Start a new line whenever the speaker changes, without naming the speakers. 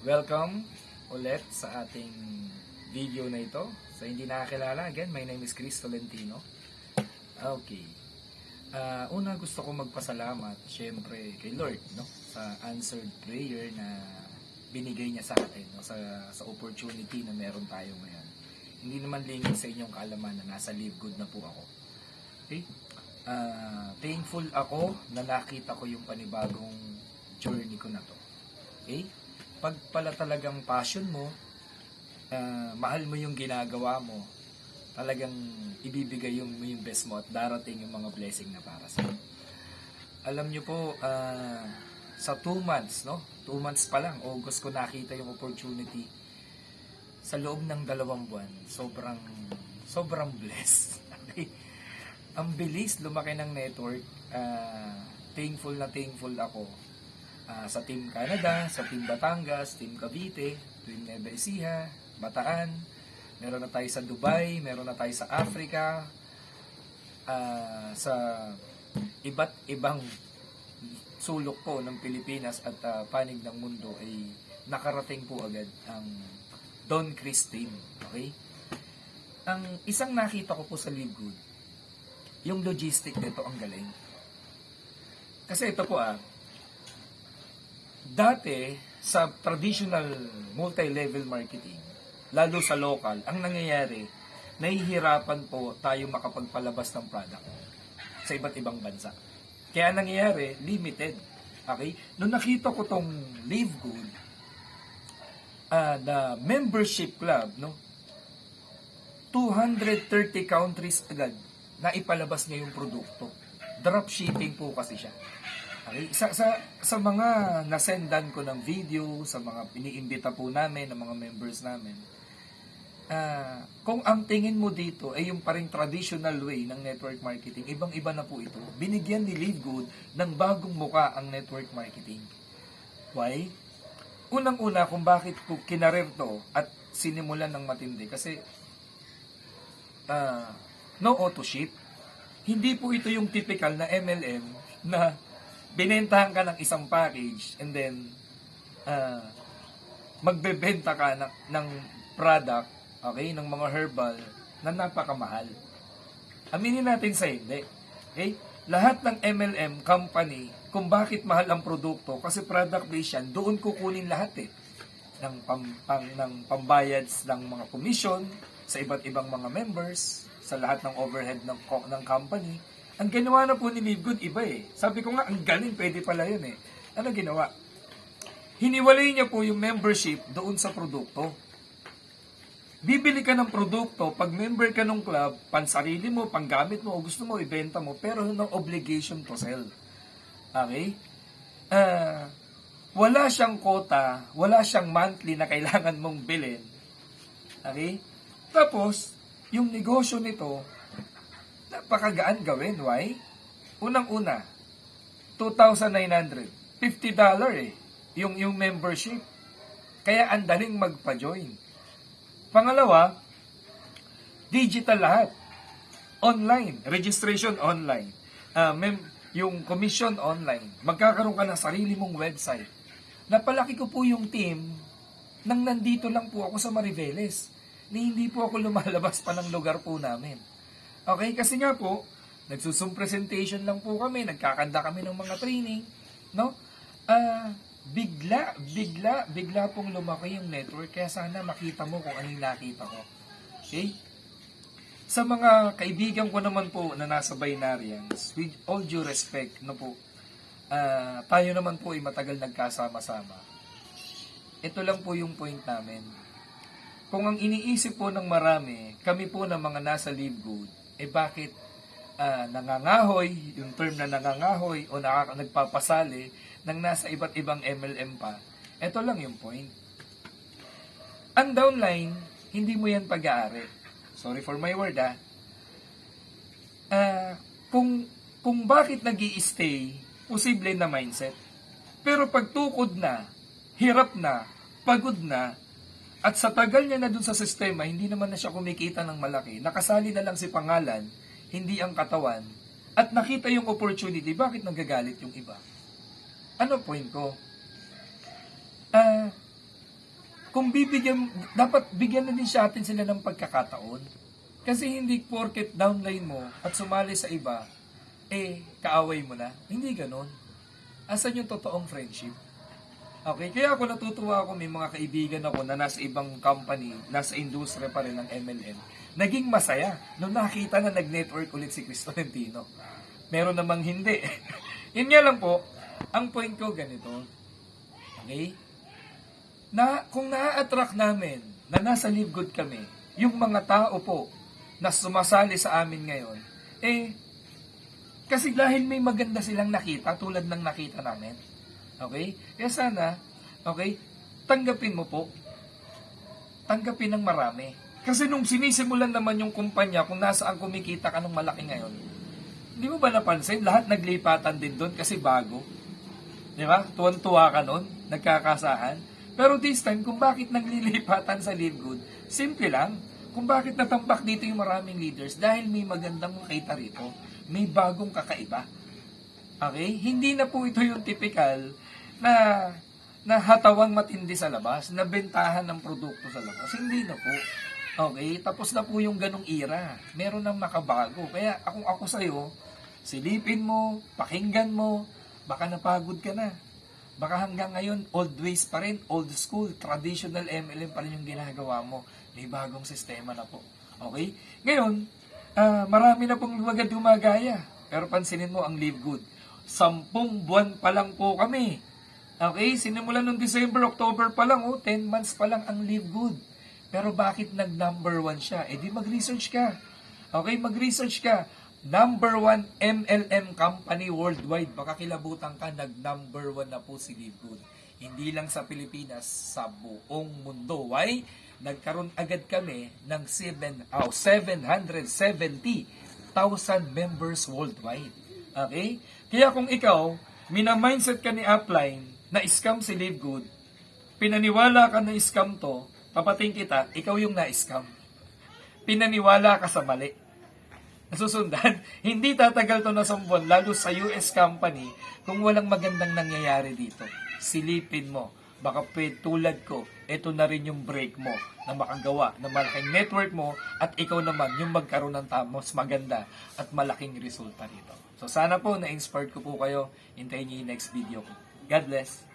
Welcome ulit sa ating video na ito. Sa hindi nakakilala, again, my name is Chris Tolentino. Okay. Una gusto ko magpasalamat, syempre, kay Lord, no? Sa answered prayer na binigay niya sa atin, no? Sa opportunity na meron tayo ngayon. Hindi naman lingid sa inyong kaalaman na nasa live good na po ako. Okay? Thankful ako na nakita ko yung panibagong journey ko na to. Okay? Pag pala talagang passion mo, mahal mo yung ginagawa mo, talagang ibibigay yung best mo at darating yung mga blessing na para sa iyo. Alam nyo po, sa 2 months, no? 2 months pa lang, August ko nakita yung opportunity. Sa loob ng 2 buwan, sobrang blessed. Okay? Ang bilis lumaki ng network. Thankful ako sa Team Canada, sa Team Batangas, Team Cavite, Team Nueva Ecija, Bataan. Meron na tayo sa Dubai, meron na tayo sa Africa, sa iba't ibang sulok po ng Pilipinas at panig ng mundo ay nakarating po agad ang Don Chris Team. Okay? Ang isang nakita ko po sa Live Good, yung logistic nito ang galing. Kasi ito po dati, sa traditional multi-level marketing, lalo sa local, ang nangyayari, nahihirapan po tayo makapagpalabas ng product sa iba't ibang bansa. Kaya nangyayari, limited. Okay? Nung nakita ko tong Live Good, the membership club, no? 230 countries agad na ipalabas niya yung produkto. Dropshipping po kasi siya. Okay. Sa mga nasendan ko ng video, sa mga iniimbita po namin, ng mga members namin, kung ang tingin mo dito ay yung paring traditional way ng network marketing, ibang-iba na po ito. Binigyan ni Live Good ng bagong muka ang network marketing. Why? Unang-una kung bakit ko kinarir to at sinimulan ng matindi. Kasi, no auto ship. Hindi po ito yung typical na MLM na binentahan ka ng isang package and then magbebenta ka ng product, okay, ng mga herbal na napakamahal. Aminin natin sa hindi. Okay? Lahat ng MLM company, kung bakit mahal ang produkto, kasi product based yan, doon kukunin lahat ng pambayad ng mga commission sa iba't ibang mga members, sa lahat ng overhead ng company. Ang ginawa na po ni Live Good, iba Sabi ko nga, ang galing, pwede pala yun Ano ginawa? Hiniwalay niya po yung membership doon sa produkto. Bibili ka ng produkto, pag member ka ng club, pansarili mo, panggamit mo, o gusto mo, ibenta mo, pero no obligation to sell. Okay? Wala siyang quota, wala siyang monthly na kailangan mong bilhin. Okay? Tapos, yung negosyo nito, napakagaan gawin. Why? Unang-una, $2,900. $50 yung membership. Kaya ang daling magpa-join. Pangalawa, digital lahat. Online. Registration online. Yung commission online. Magkakaroon ka ng sarili mong website. Napalaki ko po yung team nang nandito lang po ako sa Mariveles. Hindi po ako lumalabas pa ng lugar po namin. Okay, kasi nga po, nagsusum presentation lang po kami, nagkakanda kami ng mga training, no? Bigla pong lumaki yung network, kaya sana makita mo kung anong nakita ko. Okay? Sa mga kaibigan ko naman po na nasa Binarians, with all due respect, no po, tayo naman po ay matagal nagkasama-sama. Ito lang po yung point namin. Kung ang iniisip po ng marami, kami po ng mga nasa Live Good, bakit nangangahoy, yung term na nangangahoy o nagpapasali ng nasa iba't ibang MLM pa, ito lang yung point. Ang downline, hindi mo yan pag-aari. Sorry for my word kung bakit nag-i-stay, posible na mindset. Pero pag tukod na, hirap na, pagod na, at sa tagal niya na dun sa sistema, hindi naman na siya kumikita ng malaki. Nakasali na lang si pangalan, hindi ang katawan. At nakita yung opportunity, bakit nagagalit yung iba? Ano point ko? kung bibigyan, dapat bigyan na din siya atin sila ng pagkakataon. Kasi hindi porket downline mo at sumali sa iba, kaaway mo na. Hindi ganon. Asan yung totoong friendship? Okay, kaya ako natutuwa ako, may mga kaibigan ako na nasa ibang company, nasa industriya pa rin ng MLM. Naging masaya nung nakita na nag-network ulit si Chris Tolentino. Meron namang hindi. Yun nga lang po, ang point ko ganito. Okay? Na kung na-attract namin na nasa Live Good kami, yung mga tao po na sumasali sa amin ngayon, kasi dahil may maganda silang nakita, tulad ng nakita namin. Okay? Kaya sana, okay, tanggapin mo po. Tanggapin ng marami. Kasi nung sinisimulan naman yung kumpanya, kung nasaan kumikita ka ng malaki ngayon, hindi mo ba napansin? Lahat naglipatan din doon kasi bago. Di ba? Tuwan-tuwa ka noon, nagkakasahan. Pero this time, kung bakit naglilipatan sa Live Good, simple lang. Kung bakit natambak dito yung maraming leaders, dahil may magandang makita rito. May bagong kakaiba. Okay? Hindi na po ito yung typical na hatawang matindi sa labas, na bentahan ng produkto sa labas. Hindi na po. Okay? Tapos na po yung ganong era. Meron nang makabago. Kaya ako sa'yo, silipin mo, pakinggan mo, baka napagod ka na. Baka hanggang ngayon, old ways pa rin, old school, traditional MLM pa rin yung ginagawa mo. May bagong sistema na po. Okay? Ngayon, marami na pong mga dumagaya. Pero pansinin mo ang Live Good. 10 buwan pa lang po kami. Okay? Sinimulan noong December, October pa lang, 10 months pa lang ang Live Good. Pero bakit nag-number 1 siya? Di mag-research ka. Okay? Mag-research ka. Number 1 MLM company worldwide. Baka kilabutan ka, nag-number 1 na po si Live Good. Hindi lang sa Pilipinas, sa buong mundo. Why? Nagkaroon agad kami ng 770,000 members worldwide. Okay? Kaya kung ikaw, mina-mindset ka ni Upline na scam si Live Good, pinaniwala ka na scam to, papating kita, ikaw yung na-scam. Pinaniwala ka sa mali. Nasusundan, hindi tatagal to na 10 buwan, lalo sa US company, kung walang magandang nangyayari dito. Silipin mo. Baka tulad ko, ito na rin yung break mo na makagawa ng malaking network mo at ikaw naman yung magkaroon ng mas maganda at malaking resulta dito. So sana po na-inspired ko po kayo. Hintayin niyo yung next video ko. God bless.